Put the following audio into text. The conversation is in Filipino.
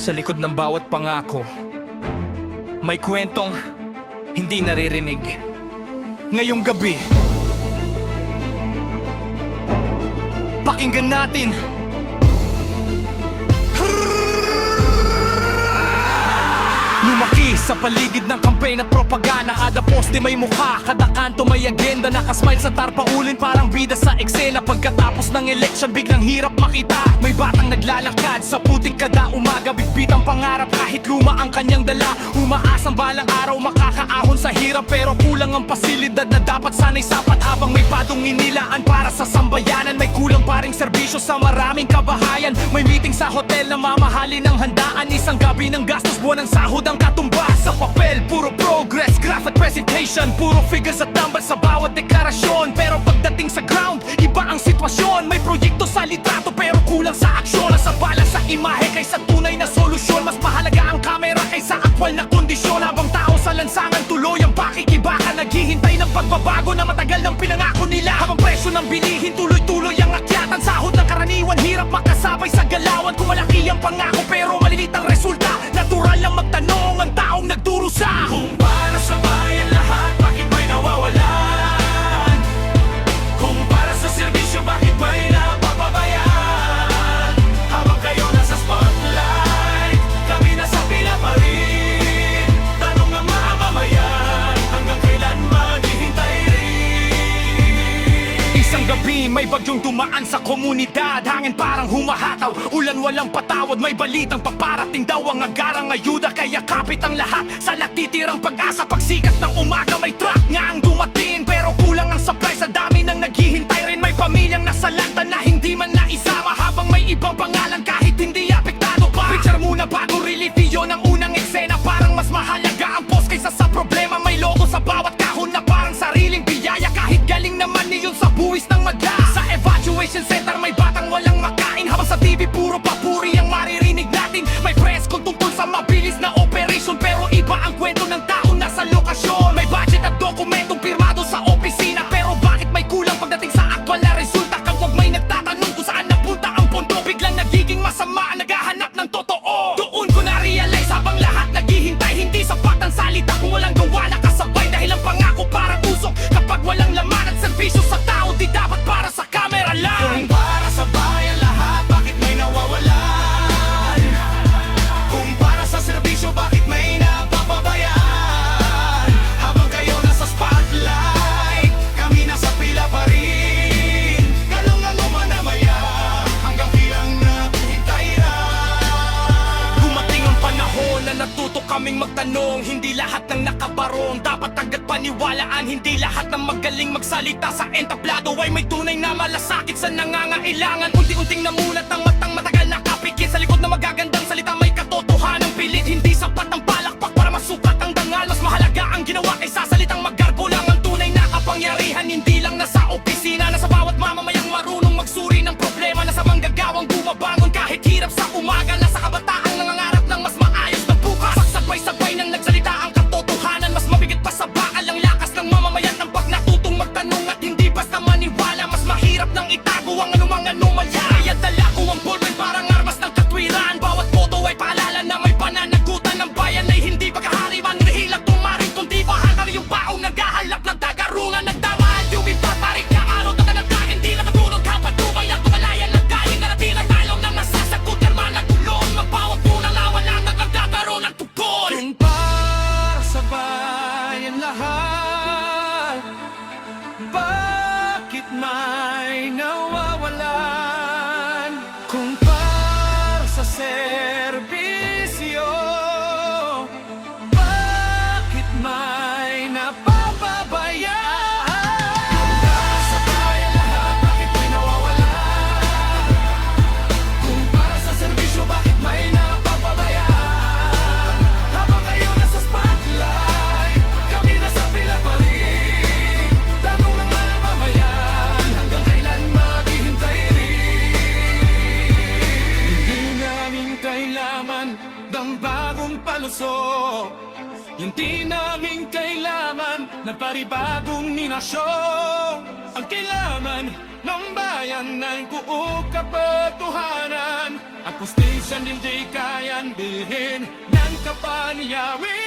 Sa likod ng bawat pangako, may kwentong hindi naririnig. Ngayong gabi, pakinggan natin. Lumaki sa paligid ng campaign at propaganda. Kada poste may mukha, kada kanto may agenda. Nakasmile sa tarpaulin parang bida sa eksena. Pagkatapos ng election biglang hirap makita. May batang naglalakad sa putik kada umaga. Bitbitang pangarap kahit luma ang kanyang dala. Umaasang balang araw makakaahon sa hirap. Pero kulang ang pasilidad na dapat sana'y sapat. Habang may padong inilaan para sa sambayanan, may kulang pa ring serbisyo sa maraming kabahayan. May meeting sa hotel na mamahalin ng handaan. Isang gabi ng gastos, buwan ng sahod ang katumbas. Sa papel, puro progress, graph at presentation. Puro figures at numbers sa bawat deklarasyon. Pero pagdating sa ground, iba ang sitwasyon. May proyekto sa litrato pero kulang sa aksyon. Nasa bala sa imahe kaysa tunay na solusyon. Mas mahalaga ang kamera kaysa aktwal na kondisyon. Habang tao sa lansangan tuloy ang pakikibaka. Naghihintay ng pagbabago na matagal ng pinangako nila. Habang presyo ng bilihin tuloy-tuloy ang akyatan. Sahod ng karaniwan, hirap makasabay sa galawan. Kung malaki ang pangako pero malilit ang resulta. Natural lang magtanong ang taong nagdurusa. Kung para sa bayan lahat, bakit may nawawalan? Kung para sa serbisyo, bakit may napapabayaan? Habang kayo nasa spotlight, kami nasa pila pa rin. Tanong ang mamamayan, hanggang kailan maghihintay rin? Isang gabi, may bagyong dumaan sa komunidad. Hangin parang humahataw, ulan walang patawad. May balitang paparating daw ang agarang ayuda. Kaya kapit ang lahat, sa natitirang pag-asa. Pagsikat ng umaga, may truck nga ang dumating. Pero kulang ang supply, sa dami nang naghihintay rin. May pamilyang nasalanta na hindi man naisama. Habang may ibang pangalan kahit hindi apektado pa. Picture muna bago relief, yun ang unang eksena. Parang mas mahalaga ang post kaysa sa problema. May logo sa bawat kahon na parang sariling biyaya. Kahit galing naman niyon sa buwis ng madla. Sa evacuation center may batang walang makain. Habang sa TV puro papuri ang maririnig natin. May press kung tungkol sa mabilis na operation. Pero iba ang kwento ng tao nasa lokasyon. May budget at dokumentong pirmado sa opisina. Pero bakit may kulang pagdating sa aktwal na resulta? Kapag may nagtatanong kung saan napunta ang pondo, biglang nagiging masama, naghahanap ng totoo. Doon ko na-realize habang lahat naghihintay, hindi sapat ang salita kung walang gawa na kasabay. Dahil ang pangako parang usok kapag walang laman at serbisyo sa tao, di dapat para sa camera lang. Kung para sa bayan lahat, bakit may nawawalan? Kung para sa serbisyo, bakit may napapabayaan? Habang kayo nasa spotlight, kami nasa pila pa rin. Galong ang umanamaya, hanggang kailang naghihintay na. Dumating ang panahon na natuto kaming magtanong. Hindi lahat ng nakabarong dapat agad paniwalaan. Hindi lahat ng magaling magsalita sa entablado ay may tunay na malasakit sa nangangailangan. Unti-unting namulat ang matang matagal nakapikit. Sa likod na magagandang salita may katotohanan pilit. Hindi sapat ang palakpak para masukat ang dangal. Mas mahalaga ang ginawa kaysa salitang maggarbo lang. Ang tunay na kapangyarihan hindi lang nasa opisina. Nasa bawat mamamayang marunong magsuri ng problema. Nasa manggagawang bumabangon kahit hirap sa umaga. Nasa kabataang nangangarap ng mas maayos na bukas. Pagsabay-sabay nang nagsalita ang katotohanan. Mas mabigat pa sa bakal ang lakas ng mamamayan. Ang pag natutong magtanong at hindi basta maniwala. Mas mahirap nang itago ang anumang anomalya. Kaya dala ko ang ballpen parang armas ng katwiran. Bawat boto ay paalala na may pananagutan ng bayan ay hindi pagkahariman. Nahilang tumaring kundi bahakar yung baong naghahalap ng tagarungan. Nagdamahal yung iba tarik na araw na talaga. Hindi nakatulog kapag tumay at tumalayan. Nagdaling na natilang talong na nasasagot. Karma nagulong magbawat muna lawan lang nagkakaroon ng tugtol. Kung para sa bayan lahat, bakit may nawawalan? Kung para sa serbisyo, bakit may napapabayaan? Kung para sa bayan lahat, bakit may nawawalan? Kung para sa serbisyo, bakit may napapabayaan? Habang kayo nasa spotlight, kami nasa pila pa rin. Tanong ng mamamayan, hanggang kailan maghihintay rin? Hindi namin kailangan ng bagong palusot. Hindi namin kailangan ng paribagong ninasyon. Ang kailangan ng bayan ay buong kapatuhanan at pustisya Minsan hindi kayang bilhin ng kapanyari.